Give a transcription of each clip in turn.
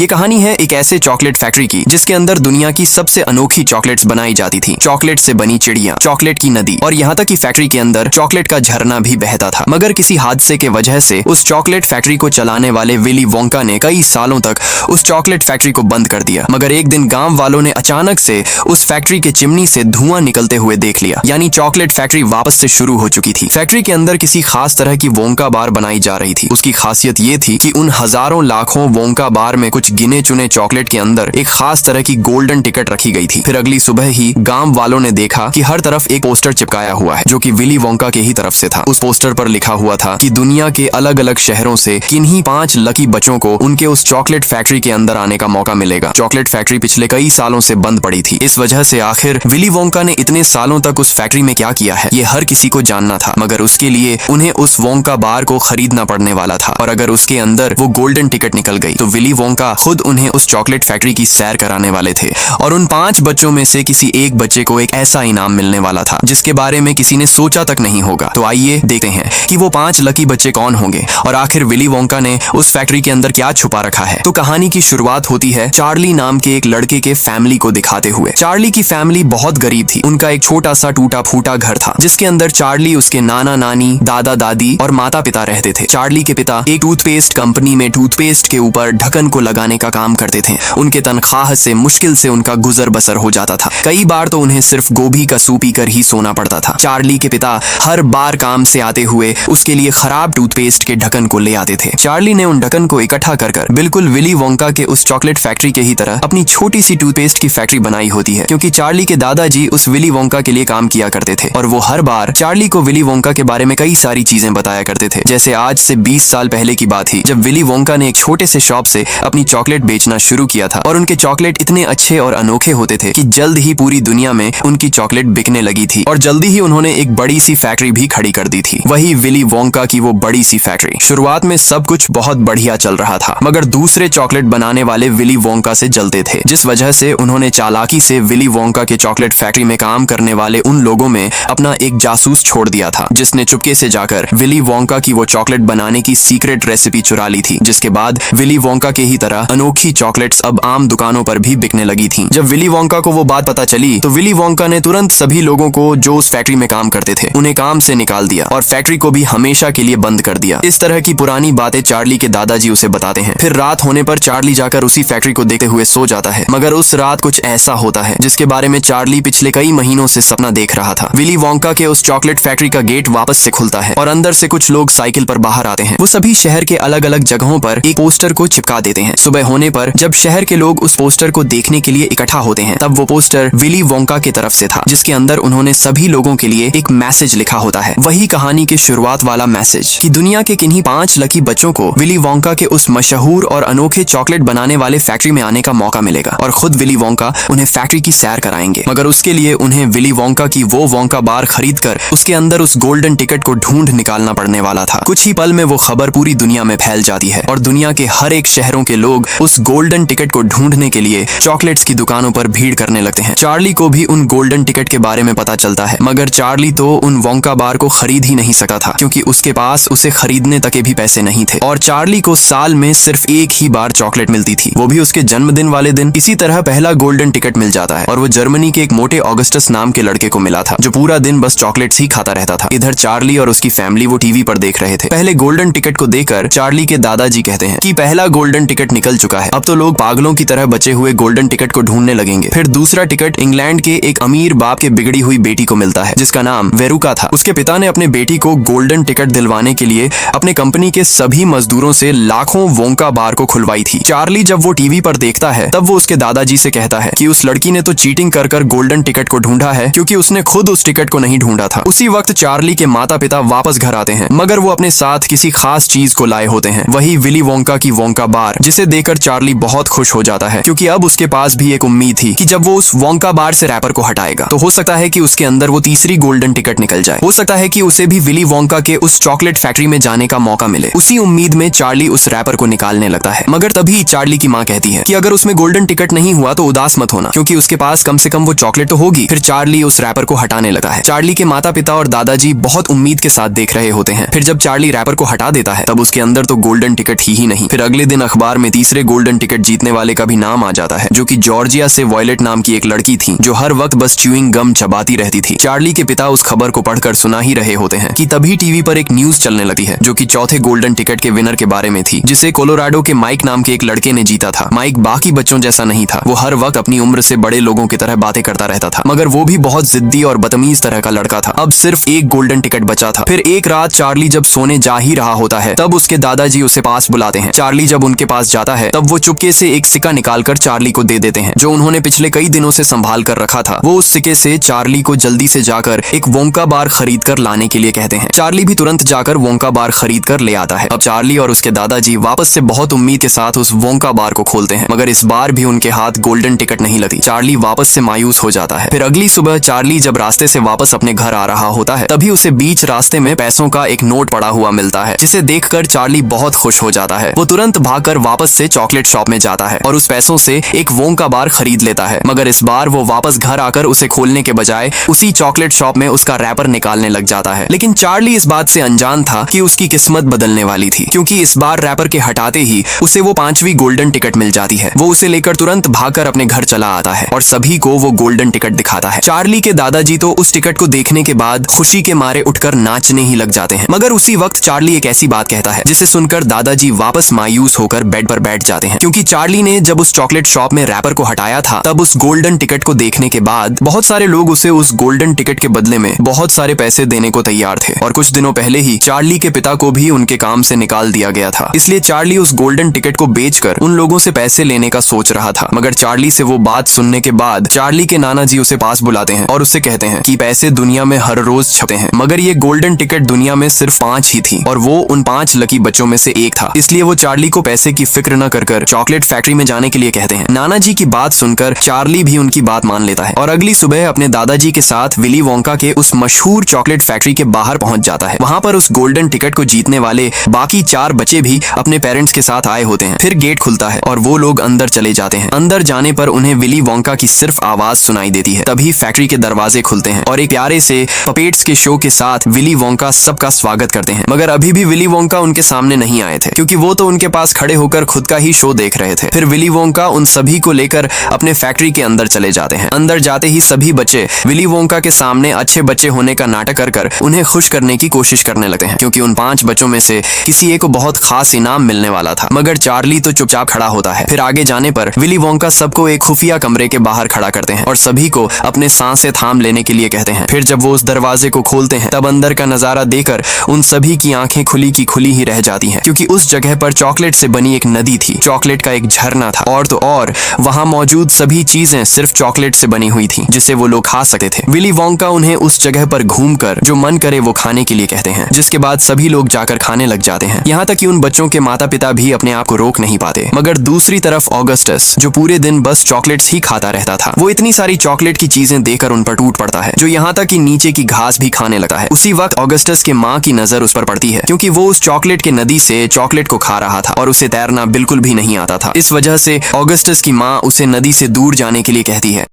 ये कहानी है एक ऐसे चॉकलेट फैक्ट्री की जिसके अंदर दुनिया की सबसे अनोखी चॉकलेट्स बनाई जाती थी। चॉकलेट से बनी चिड़िया, चॉकलेट की नदी और यहाँ तक कि फैक्ट्री के अंदर चॉकलेट का झरना भी बहता था। मगर किसी हादसे के वजह से उस चॉकलेट फैक्ट्री को चलाने वाले विली वोंका ने कई सालों तक उस चॉकलेट फैक्ट्री को बंद कर दिया। मगर एक दिन गांव वालों ने अचानक से उस फैक्ट्री के चिमनी से धुआं निकलते हुए देख लिया, यानी चॉकलेट फैक्ट्री वापस से शुरू हो चुकी थी। फैक्ट्री के अंदर किसी खास तरह की वोंका बार बनाई जा रही थी। उसकी खासियत ये थी कि उन हजारों लाखों वोंका बार में कुछ गिने चुने चॉकलेट के अंदर एक खास तरह की गोल्डन टिकट रखी गई थी। फिर अगली सुबह ही गांव वालों ने देखा कि हर तरफ एक पोस्टर चिपकाया हुआ है जो कि विली वोंका के ही तरफ से था। उस पोस्टर पर लिखा हुआ था कि दुनिया के अलग अलग शहरों से किन्हीं 5 लकी बच्चों को उनके उस चॉकलेट फैक्ट्री के अंदर आने का मौका मिलेगा। चॉकलेट फैक्ट्री पिछले कई सालों से बंद पड़ी थी। इस वजह से आखिर विली वोंका ने इतने सालों तक उस फैक्ट्री में क्या किया है ये हर किसी को जानना था। मगर उसके लिए उन्हें उस वोंका बार को खरीदना पड़ने वाला था और अगर उसके अंदर वो गोल्डन टिकट निकल गई तो विली वोंका खुद उन्हें उस चॉकलेट फैक्ट्री की सैर कराने वाले थे और उन 5 बच्चों में से किसी एक बच्चे को एक ऐसा इनाम मिलने वाला था जिसके बारे में किसी ने सोचा तक नहीं होगा। तो आइए देखते हैं कि वो 5 लकी बच्चे कौन होंगे और आखिर विली वोंका ने उस फैक्ट्री के अंदर क्या छुपा रखा है। तो कहानी की शुरुआत होती है चार्ली नाम के एक लड़के के फैमिली को दिखाते हुए। चार्ली की फैमिली बहुत गरीब थी। उनका एक छोटा सा टूटा फूटा घर था जिसके अंदर चार्ली, उसके नाना नानी, दादा दादी और माता पिता रहते थे। चार्ली के पिता एक टूथपेस्ट कंपनी में टूथपेस्ट के ऊपर ढक्कन को लगाने का काम करते थे। उनके तनख्वाह से मुश्किल से उनका गुजर बसर हो जाता था। कई बार तो उन्हें सिर्फ गोभी का सूप पीकर ही सोना पड़ता था। चार्ली के पिता हर बार काम से आते हुए उसके लिए खराब टूथपेस्ट के ढक्कन को ले आते थे। चार्ली ने उन ढक्कन को इकट्ठा कर बिल्कुल विली वोंका के उस चॉकलेट फैक्ट्री के ही तरह अपनी छोटी सी टूथपेस्ट की फैक्ट्री बनाई होती है, क्योंकि चार्ली के दादाजी उस विली वोंका के लिए काम किया करते थे और वो हर बार चार्ली को विली वोंका के बारे में कई सारी चीजें बताया करते थे। जैसे आज से 20 साल पहले की बात थी जब विली वोंका ने एक छोटे से शॉप से अपनी चॉकलेट बेचना शुरू किया था और उनके चॉकलेट इतने अच्छे और अनोखे होते थे कि जल्द ही पूरी दुनिया में उनकी चॉकलेट बिकने लगी थी और जल्दी ही उन्होंने एक बड़ी सी फैक्ट्री भी खड़ी कर दी थी, वही विली वोंका की वो बड़ी सी फैक्ट्री। शुरुआत में सब कुछ बहुत बढ़िया चल रहा था मगर दूसरे चॉकलेट बनाने वाले विली वोंका से जलते थे, जिस वजह से उन्होंने चालाकी से विली वोंका के चॉकलेट फैक्ट्री में काम करने वाले उन लोगों में अपना एक जासूस छोड़ दिया था जिसने चुपके से जाकर विली वोंका की वो चॉकलेट बनाने की सीक्रेट रेसिपी चुरा ली थी। जिसके बाद विली वोंका के ही तरह अनोखी चॉकलेट्स अब आम दुकानों पर भी बिकने लगी थी। जब विली वोंका को वो बात पता चली तो विली वोंका ने तुरंत सभी लोगों को जो उस फैक्ट्री में काम करते थे उन्हें काम से निकाल दिया और फैक्ट्री को भी हमेशा के लिए बंद कर दिया। इस तरह की पुरानी बातें चार्ली के दादाजी उसे बताते हैं। फिर रात होने पर चार्ली जाकर उसी फैक्ट्री को देखते हुए सो जाता है, मगर उस रात कुछ ऐसा होता है जिसके बारे में चार्ली पिछले कई महीनों से सपना देख रहा था। विली वोंका के उस चॉकलेट फैक्ट्री का गेट वापस से खुलता है और अंदर से कुछ लोग साइकिल पर बाहर आते हैं। वो सभी शहर के अलग अलग जगहों पर एक पोस्टर को चिपका देते हैं। सुबह होने पर जब शहर के लोग उस पोस्टर को देखने के लिए इकट्ठा होते हैं तब वो पोस्टर विली वोंका की तरफ से था जिसके अंदर उन्होंने सभी लोगों के लिए एक मैसेज लिखा होता है, वही कहानी के शुरुआत वाला मैसेज कि दुनिया के किन्हीं 5 लकी बच्चों को विली वोंका के उस मशहूर और अनोखे चॉकलेट बनाने वाले फैक्ट्री में आने का मौका मिलेगा और खुद विली वोंका उन्हें फैक्ट्री की सैर कराएंगे। मगर उसके लिए उन्हें विली वोंका की वो वोंका बार खरीदकर उसके अंदर उस गोल्डन टिकट को ढूंढ निकालना पड़ने वाला था। कुछ ही पल में वो खबर पूरी दुनिया में फैल जाती है और दुनिया के हर एक शहरों के लोग उस गोल्डन टिकट को ढूंढने के लिए चॉकलेट्स की दुकानों पर भीड़ करने लगते हैं। चार्ली को भी उन गोल्डन टिकट के बारे में पता चलता है, मगर चार्ली तो उन वोंका बार को खरीद ही नहीं सका था क्योंकि उसके पास उसे खरीदने तक के भी पैसे नहीं थे और चार्ली को साल में सिर्फ एक ही बार चॉकलेट मिलती थी, वो भी उसके जन्मदिन वाले दिन। इसी तरह पहला गोल्डन टिकट मिल जाता है और वो जर्मनी के एक मोटे ऑगस्टस नाम के लड़के को मिला था जो पूरा दिन बस चॉकलेट्स ही खाता रहता था। इधर चार्ली और उसकी फैमिली वो टीवी पर देख रहे थे। पहले गोल्डन टिकट को देखकर चार्ली के दादाजी कहते हैं कि पहला गोल्डन टिकट निकल चुका है, अब तो लोग पागलों की तरह बचे हुए गोल्डन टिकट को ढूंढने लगेंगे। फिर दूसरा टिकट इंग्लैंड के एक अमीर बाप के बिगड़ी हुई बेटी को मिलता है जिसका नाम वेरुका था। उसके पिता ने अपने बेटी को गोल्डन टिकट दिलवाने के लिए अपने कंपनी के सभी मजदूरों से लाखों वोंका बार को खुलवाई थी। चार्ली जब वो टीवी पर देखता है तब वो उसके दादाजी से कहता है कि उस लड़की ने तो चीटिंग कर कर गोल्डन टिकट को ढूंढा है क्योंकि उसने खुद उस टिकट को नहीं ढूंढा था। उसी वक्त चार्ली के माता पिता वापस घर आते हैं मगर वो अपने साथ किसी खास चीज को लाए होते हैं, वही विली वोंका की वोंका बार, जिसे देखकर चार्ली बहुत खुश हो जाता है क्योंकि अब उसके पास भी एक उम्मीद थी कि जब वो उस वोंका बार से रैपर को हटाएगा तो हो सकता है कि उसके अंदर वो तीसरी गोल्डन टिकट निकल जाए, हो सकता है कि उसे भी विली वोंका के उस चॉकलेट फैक्ट्री में जाने का मौका मिले। उसी उम्मीद में चार्ली उस रैपर को निकालने लगता है, मगर तभी चार्ली की माँ कहती है कि अगर उसमें गोल्डन टिकट नहीं हुआ तो उदास मत होना क्योंकि उसके पास कम से कम वो चॉकलेट तो होगी। फिर चार्ली उस रैपर को हटाने लगा है। चार्ली के माता पिता और दादाजी बहुत उम्मीद के साथ देख रहे होते हैं। फिर जब चार्ली रैपर को हटा देता है तब उसके अंदर तो गोल्डन टिकट ही नहीं। फिर अगले दिन अखबार में तीसरी तीसरे गोल्डन टिकट जीतने वाले का भी नाम आ जाता है, जो कि जॉर्जिया से वॉयलेट नाम की एक लड़की थी जो हर वक्त बस च्यूइंग गम चबाती रहती थी। चार्ली के पिता उस खबर को पढ़कर सुना ही रहे होते हैं कि तभी टीवी पर एक न्यूज चलने लगी है जो कि चौथे गोल्डन टिकट के विनर के बारे में थी, जिसे कोलोराडो के माइक नाम के एक लड़के ने जीता था। माइक बाकी बच्चों जैसा नहीं था, वो हर वक्त अपनी उम्र से बड़े लोगों की तरह बातें करता रहता था, मगर वो भी बहुत जिद्दी और बदतमीज तरह का लड़का था। अब सिर्फ एक गोल्डन टिकट बचा था। फिर एक रात चार्ली जब सोने जा ही रहा होता है तब उसके दादाजी उसे पास बुलाते हैं। चार्ली जब उनके पास जाता है तब वो चुपके से एक सिक्का निकालकर चार्ली को दे देते हैं जो उन्होंने पिछले कई दिनों से संभाल कर रखा था। वो उस सिक्के से चार्ली को जल्दी से जाकर एक वोंका बार खरीद कर लाने के लिए कहते हैं। चार्ली भी तुरंत जाकर वोंका बार खरीद कर ले आता है। अब चार्ली और उसके दादाजी वापस से बहुत उम्मीद के साथ उस वोंका बार को खोलते हैं, मगर इस बार भी उनके हाथ गोल्डन टिकट नहीं लगती। चार्ली वापस से मायूस हो जाता है। फिर अगली सुबह चार्ली जब रास्ते से वापस अपने घर आ रहा होता है तभी उसे बीच रास्ते में पैसों का एक नोट पड़ा हुआ मिलता है, जिसे देखकर चार्ली बहुत खुश हो जाता है। वो तुरंत भागकर वापस से चॉकलेट शॉप में जाता है और उस पैसों से एक वोंका बार खरीद लेता है, मगर इस बार वो वापस घर आकर उसे खोलने के बजाय उसी चॉकलेट शॉप में उसका रैपर निकालने लग जाता है। लेकिन चार्ली इस बात से अनजान था कि उसकी किस्मत बदलने वाली थी, क्योंकि इस बार रैपर के हटाते ही उसे वो 5वीं गोल्डन टिकट मिल जाती है। वो उसे लेकर तुरंत भागकर अपने घर चला आता है और सभी को वो गोल्डन टिकट दिखाता है। चार्ली के दादाजी तो उस टिकट को देखने के बाद खुशी के मारे उठकर नाचने ही लग जाते हैं, मगर उसी वक्त चार्ली एक ऐसी बात कहता है जिसे सुनकर दादाजी वापस मायूस होकर बेड पर बैठ जाते हैं, क्योंकि चार्ली ने जब उस चॉकलेट शॉप में रैपर को हटाया था तब उस गोल्डन टिकट को देखने के बाद बहुत सारे लोग उसे उस गोल्डन टिकट के बदले में बहुत सारे पैसे देने को तैयार थे और कुछ दिनों पहले ही चार्ली के पिता को भी उनके काम से निकाल दिया गया था। इसलिए चार्ली उस गोल्डन टिकट को बेचकर उन लोगों से पैसे लेने का सोच रहा था, मगर चार्ली से वो बात सुनने के बाद चार्ली के नाना जी उसे पास बुलाते हैं और उससे कहते हैं कि पैसे दुनिया में हर रोज छपते हैं, मगर ये गोल्डन टिकट दुनिया में सिर्फ 5 ही थी और वो उन 5 लकी बच्चों में से एक था। इसलिए वो चार्ली को पैसे की फिक्र न कर चॉकलेट फैक्ट्री में जाने के लिए कहते हैं। नाना जी की बात सुनकर चार्ली भी उनकी बात मान लेता है और अगली सुबह अपने दादाजी के साथ विली वोंका के उस मशहूर चॉकलेट फैक्ट्री के बाहर पहुंच जाता है। वहां पर उस गोल्डन टिकट को जीतने वाले बाकी 4 बच्चे भी अपने पेरेंट्स के साथ आए होते हैं। फिर गेट खुलता है और वो लोग अंदर चले जाते हैं। अंदर जाने पर उन्हें विली वोंका की सिर्फ आवाज सुनाई देती है। तभी फैक्ट्री के दरवाजे खुलते हैं और एक प्यारे से पपेट्स के शो के साथ विली वोंका सबका स्वागत करते हैं, मगर अभी भी विली वोंका उनके सामने नहीं आए थे, क्योंकि वो तो उनके पास खड़े होकर खुद का ही शो देख रहे थे। फिर विली वोंका उन सभी को लेकर अपने फैक्ट्री के अंदर चले जाते हैं। अंदर जाते ही सभी बच्चे विली वोंका के सामने अच्छे बच्चे होने का नाटक कर उन्हें खुश करने की कोशिश करने लगते हैं, क्योंकि उन 5 बच्चों में से किसी एक को बहुत खास इनाम मिलने वाला था, मगर चार्ली तो चुपचाप खड़ा होता है। फिर आगे जाने पर विली वोंका सबको एक खुफिया कमरे के बाहर खड़ा करते हैं और सभी को अपने सांसें थाम लेने के लिए कहते हैं। फिर जब वो उस दरवाजे को खोलते हैं तब अंदर का नजारा देखकर उन सभी की आंखें खुली की खुली ही रह जाती हैं, क्योंकि उस जगह पर चॉकलेट से बनी एक नदी थी, चॉकलेट का एक झरना था और तो और वहां मौजूद सभी चीजें सिर्फ चॉकलेट से बनी हुई थी जिसे वो लोग खा सकते थे। विली वोंका उन्हें उस जगह पर घूमकर जो मन करे वो खाने के लिए कहते हैं, जिसके बाद सभी लोग जाकर खाने लग जाते हैं। यहाँ तक कि उन बच्चों के माता पिता भी अपने आप को रोक नहीं पाते। मगर दूसरी तरफ ऑगस्टस, जो पूरे दिन बस चॉकलेट्स ही खाता रहता था, वो इतनी सारी चॉकलेट की चीजें देखकर उन पर टूट पड़ता है, जो यहाँ तक कि नीचे की घास भी खाने लगता है। उसी वक्त ऑगस्टस के माँ की नजर उस पर पड़ती है, क्योंकि वो उस चॉकलेट के नदी से चॉकलेट को खा रहा था और उसे तैरना बिल्कुल भी नहीं आता था। इस वजह से ऑगस्टस की माँ उसे नदी से दूर जाने के लिए कहती है,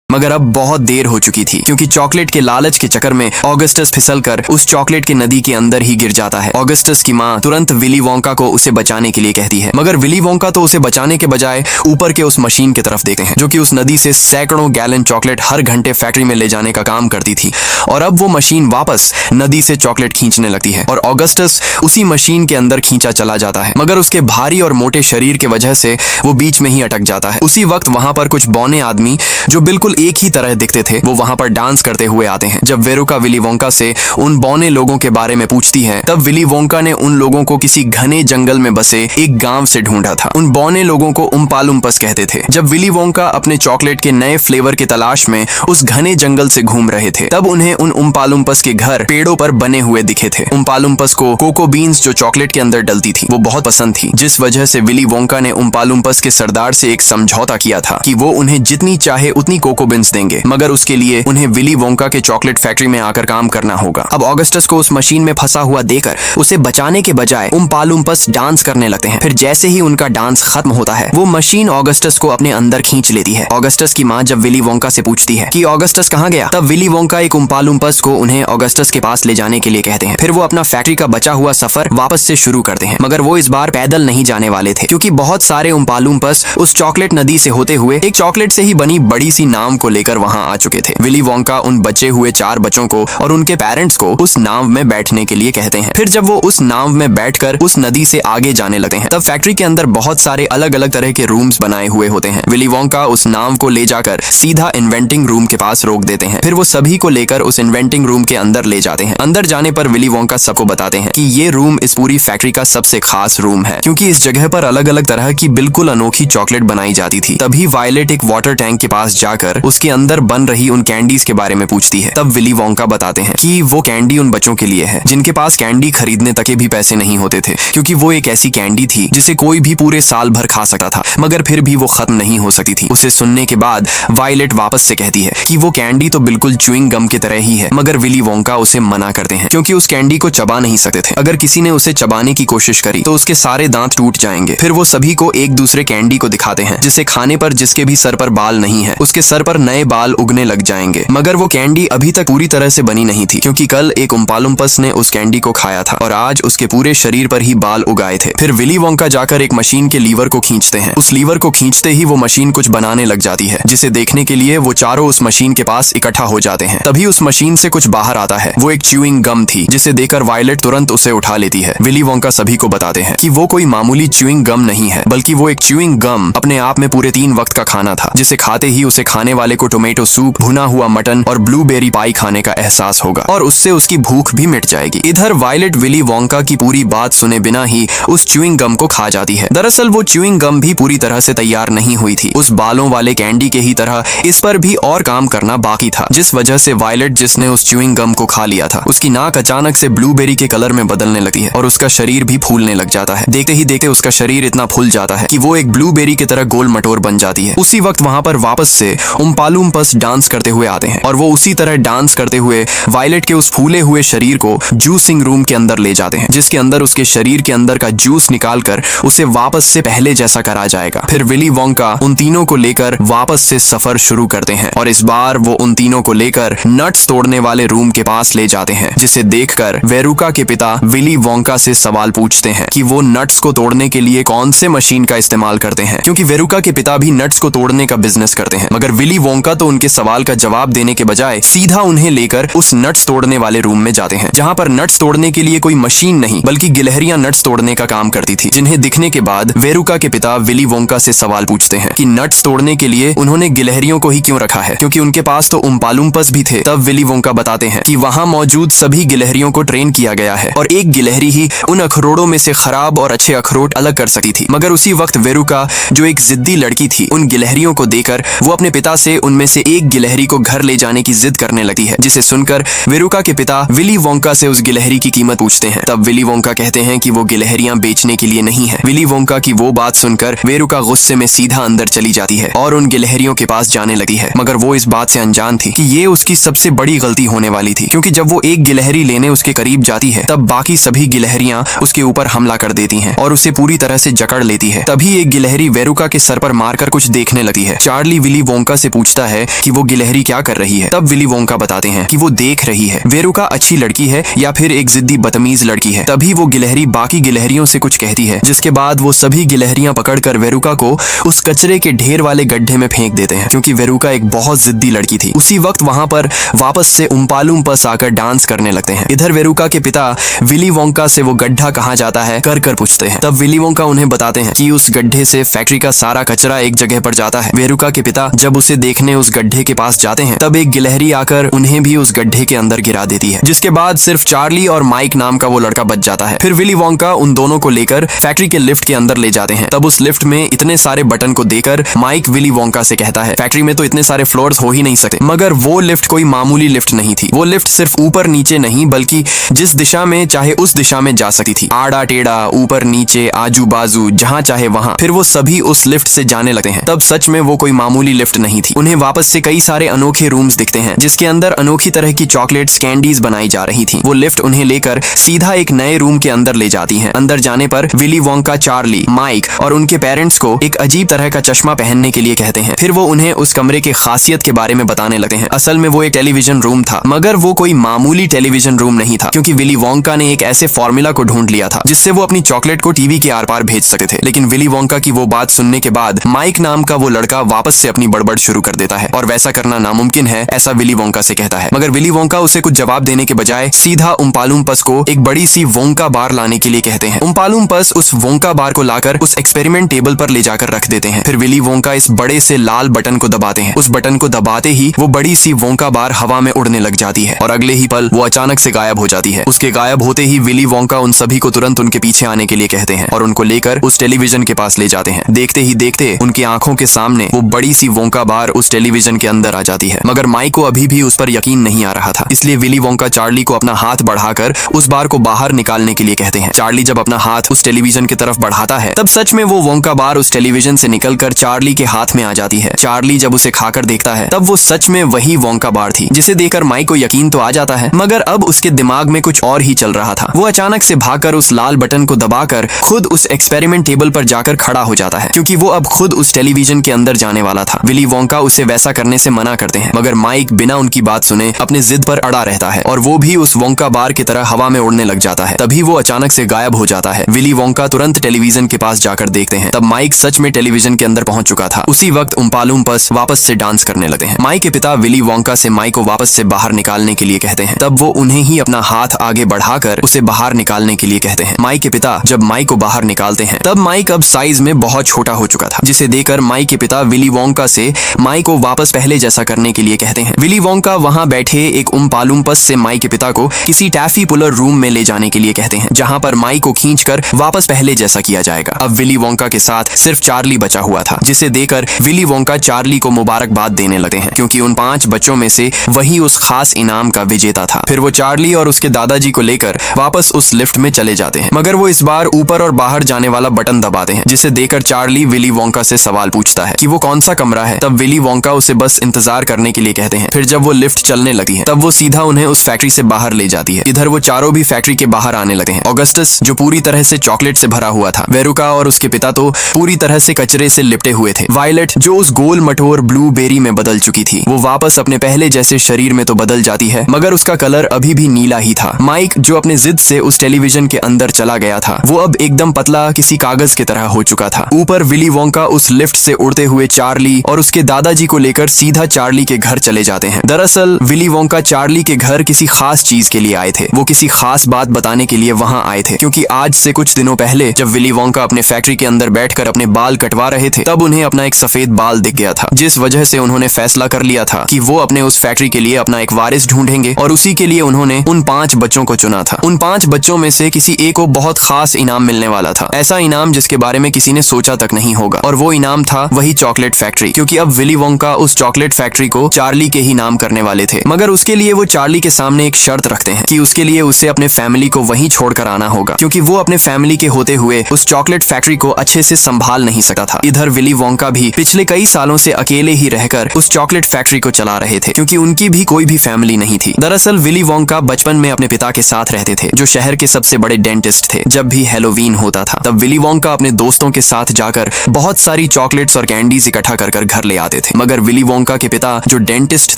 मगर अब बहुत देर हो चुकी थी, क्योंकि चॉकलेट के लालच के चक्कर में ऑगस्टस फिसलकर उस चॉकलेट के नदी के अंदर ही गिर जाता है। ऑगस्टस की माँ तुरंत विली वोंका को उसे बचाने के लिए कहती है, मगर विली वोंका तो उसे बचाने के बजाय ऊपर के उस मशीन की तरफ देखते हैं, जो कि उस नदी से सैकड़ों गैलन चॉकलेट हर घंटे फैक्ट्री में ले जाने का काम करती थी। और अब वो मशीन वापस नदी से चॉकलेट खींचने लगती है और ऑगस्टस उसी मशीन के अंदर खींचा चला जाता है, मगर उसके भारी और मोटे शरीर की वजह से वो बीच में ही अटक जाता है। उसी वक्त वहां पर कुछ बौने आदमी जो बिल्कुल एक ही तरह दिखते थे, वो वहां पर डांस करते हुए आते हैं। जब वेरोका विली वोंका से उन बौने लोगों के बारे में पूछती है, तब विली वोंका ने उन लोगों को किसी घने जंगल में बसे एक गांव से ढूंढा था। उन बौने लोगों को उम्पालुम्पस कहते थे। जब विली वोंका अपने चॉकलेट के नए फ्लेवर की तलाश में उस घने जंगल से घूम रहे थे, तब उन्हें उन उम्पालुम्पस के घर पेड़ों पर बने हुए दिखे थे। उम्पालुम्पस को कोको बीन्स जो चॉकलेट के अंदर डलती थी वो बहुत पसंद थी, जिस वजह से विली वोंका ने उम्पालुम्पस के सरदार से एक समझौता किया था कि वो उन्हें जितनी चाहे उतनी कोको रोबिन्स देंगे, मगर उसके लिए उन्हें विली वोंका के चॉकलेट फैक्ट्री में आकर काम करना होगा। अब ऑगस्टस को उस मशीन में फंसा हुआ देकर उसे बचाने के बजाय उम्पा लुम्पस डांस करने लगते हैं। फिर जैसे ही उनका डांस खत्म होता है, वो मशीन ऑगस्टस को अपने अंदर खींच लेती है। ऑगस्टस की माँ जब विली वोंका से पूछती है कि ऑगस्टस कहाँ गया, तब विली वोंका एक उम्पा लुम्पस को उन्हें ऑगस्टस के पास ले जाने के लिए कहते हैं। फिर वो अपना फैक्ट्री का बचा हुआ सफर वापस से शुरू करते हैं, मगर वो इस बार पैदल नहीं जाने वाले थे, क्योंकि बहुत सारे उम्पा लुम्पस उस चॉकलेट नदी से होते हुए एक चॉकलेट से ही बनी बड़ी सी नाव को लेकर वहां आ चुके थे। विली वोंका उन बचे हुए 4 बच्चों को और उनके पेरेंट्स को उस नाव में बैठने के लिए कहते हैं। फिर जब वो उस नाव में बैठकर उस नदी से आगे जाने लगते हैं, तब फैक्ट्री के अंदर बहुत सारे अलग अलग तरह के रूम्स बनाए हुए होते हैं। विली वोंका उस नाव को ले जाकर सीधा इन्वेंटिंग रूम के पास रोक देते हैं। फिर वो सभी को लेकर उस इन्वेंटिंग रूम के अंदर ले जाते हैं। अंदर जाने पर विली वोंका सबको बताते हैं कि ये रूम इस पूरी फैक्ट्री का सबसे खास रूम है, क्योंकि इस जगह पर अलग अलग तरह की बिल्कुल अनोखी चॉकलेट बनाई जाती थी। तभी वायलेट एक वाटर टैंक के पास जाकर उसके अंदर बन रही उन कैंडीज के बारे में पूछती है। तब विली वोंका बताते हैं कि वो कैंडी उन बच्चों के लिए है जिनके पास कैंडी खरीदने तक के भी पैसे नहीं होते थे, क्योंकि वो एक ऐसी कैंडी थी जिसे कोई भी पूरे साल भर खा सकता था, मगर फिर भी वो खत्म नहीं हो सकती थी। उसे सुनने के बाद वायलेट वापस से कहती है कि वो कैंडी तो बिल्कुल च्युइंग गम की तरह ही है, मगर विली वोंका उसे मना करते हैं, क्योंकि उस कैंडी को चबा नहीं सकते थे। अगर किसी ने उसे चबाने की कोशिश करी तो उसके सारे दांत टूट जाएंगे। फिर वो सभी को एक दूसरे कैंडी को दिखाते हैं, जिसे खाने पर जिसके भी सर पर बाल नहीं है, उसके सर पर नए बाल उगने लग जाएंगे। मगर वो कैंडी अभी तक पूरी तरह से बनी नहीं थी, क्योंकि कल एक उम्पा लुम्पस ने उस कैंडी को खाया था और आज उसके पूरे शरीर पर ही बाल उगाए थे। फिर विली वोंका जाकर एक मशीन के लीवर को खींचते हैं। उस लीवर को खींचते ही वो मशीन कुछ बनाने लग जाती है, जिसे देखने के लिए वो चारों उस मशीन के पास इकट्ठा हो जाते हैं। तभी उस मशीन से कुछ बाहर आता है। वो एक च्युइंग गम थी, जिसे देखकर वायलेट तुरंत उसे उठा लेती है। विली वोंका सभी को बताते हैं कि वो कोई मामूली च्युइंग गम नहीं है, बल्कि वो एक च्युइंग गम अपने आप में पूरे 3 वक्त का खाना था, जिसे खाते ही उसे खाने वाले को टोमेटो सूप, भुना हुआ मटन और ब्लूबेरी पाई खाने का एहसास होगा और उससे उसकी भूख भी मिट जाएगी। इधर वायलेट विली वोंका की पूरी बात सुने बिना ही उस च्युइंग गम को खा जाती है। दरअसल वो च्युइंग गम भी पूरी तरह से तैयार नहीं हुई थी। उस बालों वाले कैंडी के ही तरह इस पर भी और काम करना बाकी था, जिस वजह से वायलेट, जिसने उस च्युइंग गम को खा लिया था, उसकी नाक अचानक से ब्लूबेरी के कलर में बदलने लगती है और उसका शरीर भी फूलने लग जाता है। देखते ही देखते उसका शरीर इतना फूल जाता है कि वो एक ब्लूबेरी की तरह गोल मटोर बन जाती है। उसी वक्त वहां पर वापस से उम्पा लुम्पस डांस करते हुए आते हैं और वो उसी तरह डांस करते हुए वायलेट के उस फूले हुए शरीर को जूसिंग रूम के अंदर ले जाते हैं, जिसके अंदर उसके शरीर के अंदर का जूस निकालकर उसे वापस से पहले जैसा करा जाएगा। फिर विली वोंका उन तीनों को लेकर वापस से सफर शुरू करते हैं और इस बार वो उन तीनों को लेकर नट्स तोड़ने वाले रूम के पास ले जाते हैं, जिसे देखकर वेरुका के पिता विली वोंका से सवाल पूछते हैं कि वो नट्स को तोड़ने के लिए कौन से मशीन का इस्तेमाल करते हैं, क्योंकि वेरुका के पिता भी नट्स को तोड़ने का बिजनेस करते हैं। मगर विली वोंका तो उनके सवाल का जवाब देने के बजाय सीधा उन्हें लेकर उस नट्स तोड़ने वाले रूम में जाते हैं, जहां पर नट्स तोड़ने के लिए कोई मशीन नहीं बल्कि गिलहरियां नट्स तोड़ने का काम करती थी, जिन्हें दिखने के बाद वेरुका के पिता विली वोंका से सवाल पूछते हैं कि नट्स तोड़ने के लिए उन्होंने गिलहरियों को ही क्यों रखा है, क्योंकि उनके पास तो उम्पा लुम्पस भी थे। तब विली वोंका बताते हैं कि वहां मौजूद सभी गिलहरियों को ट्रेन किया गया है और एक गिलहरी ही उन अखरोटों में से खराब और अच्छे अखरोट अलग कर सकती थी। मगर उसी वक्त वेरुका, जो एक जिद्दी लड़की थी, उन गिलहरियों को देकर वो अपने पिता से उनमें से एक गिलहरी को घर ले जाने की जिद करने लगती है, जिसे सुनकर वेरुका के पिता विली वोंका से उस गिलहरी की कीमत पूछते हैं। तब विली वोंका कहते हैं कि वो गिलहरियां बेचने के लिए नहीं है। विली वोंका की वो बात सुनकर वेरुका गुस्से में सीधा अंदर चली जाती है और उन गिलहरियों के पास जाने लगती है, मगर वो इस बात से अनजान थी कि ये उसकी सबसे बड़ी गलती होने वाली थी, क्योंकि जब वो एक गिलहरी लेने उसके करीब जाती है तब बाकी सभी गिलहरियां उसके ऊपर हमला कर देती हैं और उसे पूरी तरह से जकड़ लेती है। तभी एक गिलहरी वेरुका के सर पर मारकर कुछ देखने लगती है। चार्ली विली वोंका से पूछता है कि वो गिलहरी क्या कर रही है। तब विली वोंका बताते हैं कि वो देख रही है वेरुका अच्छी लड़की है या फिर एक जिद्दी बदतमीज लड़की है। तभी वो गिलहरी बाकी गिलहरियों से कुछ कहती है, जिसके बाद वो सभी गिलहरियां पकड़कर वेरुका को उस कचरे के ढेर वाले गड्ढे में फेंक देते हैं, क्योंकि वेरुका एक बहुत जिद्दी लड़की थी। उसी वक्त वहां पर वापस से उम्पा लुम्पस आकर डांस करने लगते हैं। इधर वेरुका के पिता विली वोंका से वो गड्ढा कहाँ जाता है कर पूछते हैं। तब विली वोंका उन्हें बताते हैं कि उस गड्ढे से फैक्ट्री का सारा कचरा एक जगह पर जाता है। वेरुका के पिता जब उसे देखने उस गड्ढे के पास जाते हैं तब एक गिलहरी आकर उन्हें भी उस गड्ढे के अंदर गिरा देती है, जिसके बाद सिर्फ चार्ली और माइक नाम का वो लड़का बच जाता है। फिर विली वोंका उन दोनों को लेकर फैक्ट्री के लिफ्ट के अंदर ले जाते हैं। तब उस लिफ्ट में इतने सारे बटन को देकर माइक विली वोंका से कहता है, फैक्ट्री में तो इतने सारे फ्लोर्स हो ही नहीं सकते। मगर वो लिफ्ट कोई मामूली लिफ्ट नहीं थी। वो लिफ्ट सिर्फ ऊपर नीचे नहीं बल्कि जिस दिशा में चाहे उस दिशा में जा सकती थी, आड़ा टेढ़ा, ऊपर नीचे, आजू बाजू, जहां चाहे वहां। फिर वो सभी उस लिफ्ट से जाने लगते हैं। तब सच में वो कोई मामूली लिफ्ट नहीं थी, उन्हें वापस से कई सारे अनोखे रूम्स दिखते हैं जिसके अंदर अनोखी तरह की चॉकलेट्स कैंडीज बनाई जा रही थी। वो लिफ्ट उन्हें लेकर सीधा एक नए रूम के अंदर ले जाती है। अंदर जाने पर विली वोंका चार्ली, माइक और उनके पेरेंट्स को एक अजीब तरह का चश्मा पहनने के लिए कहते हैं। फिर वो उन्हें उस कमरे के खासियत के बारे में बताने लगते हैं। असल में वो एक टेलीविजन रूम था, मगर वो कोई मामूली टेलीविजन रूम नहीं था, क्योंकि विली वोंका ने एक ऐसे फॉर्मूला को ढूंढ लिया था जिससे वो अपनी चॉकलेट को टीवी के आर पार भेज सकते थे। लेकिन विली वोंका की वो बात सुनने के बाद माइक नाम का वो लड़का वापस से अपनी बड़बड़ शुरू कर देता है और वैसा करना नामुमकिन है ऐसा विली वोंका से कहता है। मगर विली वोंका उसे कुछ जवाब देने के बजाय सीधा उम्पालुम्पस को एक बड़ी सी वोंका बार लाने के लिए कहते हैं। उम्पालुम्पस उस वोंका बार को लाकर उस एक्सपेरिमेंट टेबल पर ले जाकर रख देते हैं। फिर विली वोंका इस बड़े से लाल बटन को दबाते हैं। उस बटन को दबाते ही वो बड़ी सी वोंका बार हवा में उड़ने लग जाती है और अगले ही पल वो अचानक से गायब हो जाती है। उसके गायब होते ही विली वोंका उन सभी को तुरंत उनके पीछे आने के लिए कहते हैं और उनको लेकर उस टेलीविजन के पास ले जाते हैं। देखते ही देखते उनकी आंखों के सामने वो बड़ी सी वोंका बार उस टेलीविजन के अंदर आ जाती है। मगर माइक को अभी भी उस पर यकीन नहीं आ रहा था, इसलिए विली वोंका चार्ली को अपना हाथ बढ़ाकर उस बार को बाहर निकालने के लिए कहते हैं। चार्ली जब अपना हाथ उस टेलीविजन की तरफ बढ़ाता है तब सच में वो वोंका बार उस टेलीविजन से निकलकर चार्ली के हाथ में आ जाती है। चार्ली जब उसे खाकर देखता है तब वो सच में वही वोंका बार थी, जिसे देखकर माइक को यकीन तो आ जाता है, मगर अब उसके दिमाग में कुछ और ही चल रहा था। वो अचानक से भागकर उस लाल बटन को दबाकर खुद उस एक्सपेरिमेंट टेबल पर जाकर खड़ा हो जाता है, क्योंकि वो अब खुद उस टेलीविजन के अंदर जाने वाला था। विली वोंका उसे वैसा करने से मना करते हैं, मगर माइक बिना उनकी बात सुने अपने जिद पर अड़ा रहता है और वो भी उस वोंका बार की तरह हवा में उड़ने लग जाता है। तभी वो अचानक से गायब हो जाता है। विली वोंका तुरंत टेलीविजन के पास जाकर देखते हैं, तब माइक सच में टेलीविजन के अंदर पहुंच चुका था। उसी वक्त उम्पालुम्पस वापस से डांस करने लगते हैं। माइक के पिता विली वोंका से माइक को वापस से बाहर निकालने के लिए कहते हैं। तब वो उन्हें ही अपना हाथ आगे बढ़ाकर उसे बाहर निकालने के लिए कहते हैं। माइक के पिता जब माइक को बाहर निकालते हैं तब माइक अब साइज में बहुत छोटा हो चुका था, जिसे देखकर माइक के पिता विली वोंका से माइक को वापस पहले जैसा करने के लिए कहते हैं। विली वोंका वहां बैठे एक उम्पालुम्पस से माइक के पिता को किसी टैफी पुलर रूम में ले जाने के लिए कहते हैं, जहां पर माइक को खींचकर वापस पहले जैसा किया जाएगा। अब विली वोंका के साथ सिर्फ चार्ली बचा हुआ था, जिसे देखकर विली वोंका चार्ली को मुबारकबाद देने लगे हैं, क्योंकि उन 5 बच्चों में से वही उस खास इनाम का विजेता था। फिर वो चार्ली और उसके दादाजी को लेकर वापस उस लिफ्ट में चले जाते हैं, मगर वो इस बार ऊपर और बाहर जाने वाला बटन दबाते हैं, जिसे देखकर चार्ली विली वोंका से सवाल पूछता है कि वो कौन सा कमरा है। तब विली वोंका उसे बस इंतजार करने के लिए कहते हैं। फिर जब वो लिफ्ट चलने लगी है तब वो सीधा उन्हें उस फैक्ट्री से बाहर ले जाती है। इधर वो चारों भी फैक्ट्री के बाहर आने लगे हैं। ऑगस्टस जो पूरी तरह से चॉकलेट से भरा हुआ था, वेरुका और उसके पिता तो पूरी तरह से कचरे से लिपटे हुए थे, वायलेट जो उस गोल मटोर ब्लूबेरी में बदल चुकी थी, वो वापस अपने पहले जैसे शरीर में तो बदल जाती है, मगर उसका कलर अभी भी नीला ही था। माइक जो अपने जिद से उस टेलीविजन के अंदर चला गया था, वो अब एकदम पतला किसी कागज की तरह हो चुका था। ऊपर विली वोंका उस लिफ्ट से उड़ते हुए चार्ली और उसके दादाजी को लेकर सीधा चार्ली के घर चले जाते हैं। दरअसल विली वोंका चार्ली के घर किसी खास चीज के लिए आए थे। वो किसी खास बात बताने के लिए वहां आए थे, क्योंकि आज से कुछ दिनों पहले जब विली वोंका अपने फैक्ट्री के अंदर बैठकर अपने बाल कटवा रहे थे, तब उन्हें अपना एक सफेद बाल दिख गया था, जिस वजह से उन्होंने फैसला कर लिया था कि वो अपने उस फैक्ट्री के लिए अपना एक वारिस ढूंढेंगे और उसी के लिए उन्होंने उन 5 बच्चों को चुना था। उन 5 बच्चों में से किसी एक को बहुत खास इनाम मिलने वाला था, ऐसा इनाम जिसके बारे में किसी ने सोचा तक नहीं होगा, और वो इनाम था वही चॉकलेट फैक्ट्री, क्योंकि अब विली वोंका उस चॉकलेट फैक्ट्री को चार्ली के ही नाम करने वाले थे। मगर उसके लिए वो चार्ली के सामने एक शर्त रखते हैं कि उसके लिए उसे अपने फैमिली को वहीं छोड़कर आना होगा, क्योंकि वो अपने फैमिली के होते हुए उस चॉकलेट फैक्ट्री को अच्छे से संभाल नहीं सकता था। इधर विली वोंका भी पिछले कई सालों से अकेले ही रहकर उस चॉकलेट फैक्ट्री को चला रहे थे, क्योंकि उनकी भी कोई भी फैमिली नहीं थी। दरअसल विली वोंका बचपन में अपने पिता के साथ रहते थे, जो शहर के सबसे बड़े डेंटिस्ट थे। जब भी हैलोवीन होता था तब विली वोंका अपने दोस्तों के साथ जाकर बहुत सारी चॉकलेट्स और कैंडीज इकट्ठा कर घर ले आते थे। मगर विली वोंका के पिता जो डेंटिस्ट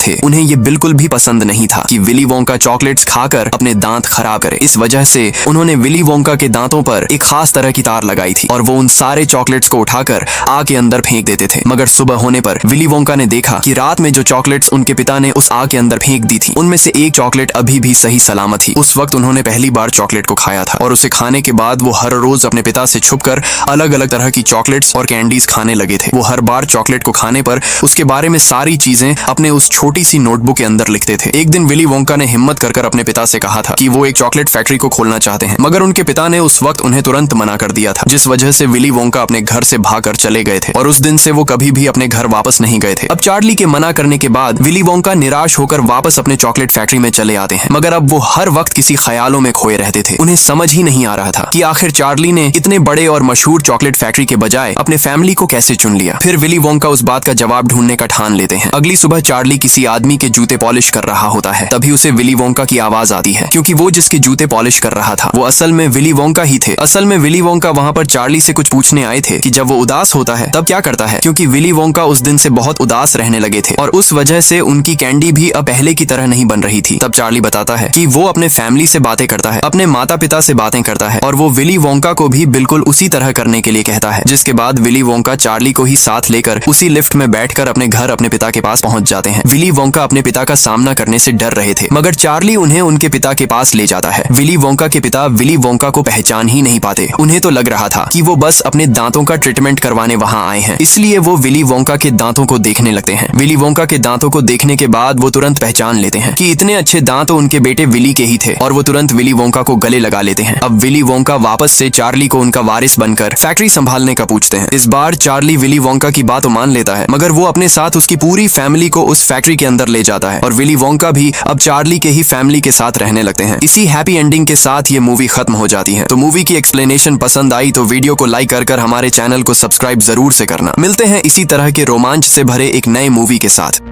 थे, उन्हें ये बिल्कुल भी पसंद नहीं था कि विली वोंका चॉकलेट्स खाकर अपने दांत खराब करे। इस वजह से उन्होंने विली वोंका के दांतों पर एक खास तरह की तार लगाई थी और वो उन सारे चॉकलेट्स को उठाकर आग के अंदर फेंक देते थे। मगर सुबह होने पर विली वोंका ने देखा कि रात में जो चॉकलेट्स उनके पिता ने उस आग के अंदर फेंक दी थी, उनमें से एक चॉकलेट अभी भी सही सलामत थी। उस वक्त उन्होंने पहली बार चॉकलेट को खाया था और उसे खाने के बाद वो हर रोज अपने पिता से छुपकर अलग अलग तरह की चॉकलेट्स और कैंडीज खाने लगे थे। वो हर बार चॉकलेट को खाने पर उसके बारे में सारी चीजें अपने उस छोटी सी नोटबुक के अंदर लिखते थे। एक दिन विली वोंका ने हिम्मत कर अपने पिता से कहा था कि वो एक चॉकलेट फैक्ट्री को खोलना चाहते हैं, मगर उनके पिता ने उस वक्त उन्हें तुरंत मना कर दिया था, जिस वजह से विली वोंका अपने घर से भागकर चले गए थे और उस दिन से वो कभी भी अपने घर वापस नहीं गए थे। अब चार्ली के मना करने के बाद विली वोंका निराश होकर वापस अपने चॉकलेट फैक्ट्री में चले आते हैं, मगर अब वो हर वक्त किसी ख्यालों में खोए रहते थे। उन्हें समझ ही नहीं आ रहा था कि आखिर चार्ली ने इतने बड़े और मशहूर चॉकलेट फैक्ट्री के बजाय अपने फैमिली को कैसे चुन लिया। फिर विली वोंका उस बात का जवाब ढूंढने का ठान लेते हैं। अगली सुबह चार्ली किसी आदमी के जूते पॉलिश कर रहा होता है, तभी उसे विली वोंका की आवाज आती है, क्योंकि वो जिसके जूते पॉलिश कर रहा था वो असल में विली वोंका ही थे। असल में विली वोंका वहाँ पर चार्ली से कुछ पूछने आए थे कि जब वो उदास होता है तब क्या करता है, क्योंकि विली वोंका उस दिन से बहुत उदास रहने लगे थे और उस वजह से उनकी कैंडी भी अब पहले की तरह नहीं बन रही थी। तब चार्ली बताता है कि वो अपने फैमिली से बातें करता है, अपने माता पिता से बातें करता है और वो विली वोंका को भी बिल्कुल उसी तरह करने के लिए कहता है। जिसके बाद विली वोंका चार्ली को ही साथ लेकर उसी लिफ्ट में बैठकर अपने घर अपने पिता के पास पहुंच जाते हैं। विली वोंका अपने पिता का सामना करने से डर रहे थे, मगर चार्ली उन्हें उनके पिता के पास ले जाता है। विली वोंका के पिता विली वोंका को पहचान ही नहीं पाते। उन्हें तो लग रहा था कि वो बस अपने दांतों का ट्रीटमेंट करवाने वहां आए हैं, इसलिए वो विली वोंका के दांतों को देखने लगते हैं। विली वोंका के दांतों को देखने के बाद वो तुरंत पहचान लेते हैं कि इतने अच्छे दांत तो उनके बेटे विली के ही थे और वो तुरंत विली वोंका को गले लगा लेते हैं। अब विली वोंका वापस से चार्ली को उनका वारिस बनकर फैक्ट्री संभालने का पूछते हैं। इस बार चार्ली विली वोंका की बात तो मान लेता है, मगर वो अपने साथ उसकी पूरी फैमिली को उस फैक्ट्री के अंदर ले जाता है और विली वोंका भी अब चार्ली के ही फैमिली के साथ रहने लगते हैं। इसी हैप्पी एंडिंग के साथ ये मूवी खत्म हो जाती है। तो मूवी की एक्सप्लेनेशन पसंद आई तो वीडियो को लाइक कर हमारे चैनल को सब्सक्राइब जरूर से करना। मिलते हैं इसी तरह के रोमांच से भरे एक नए मूवी के साथ।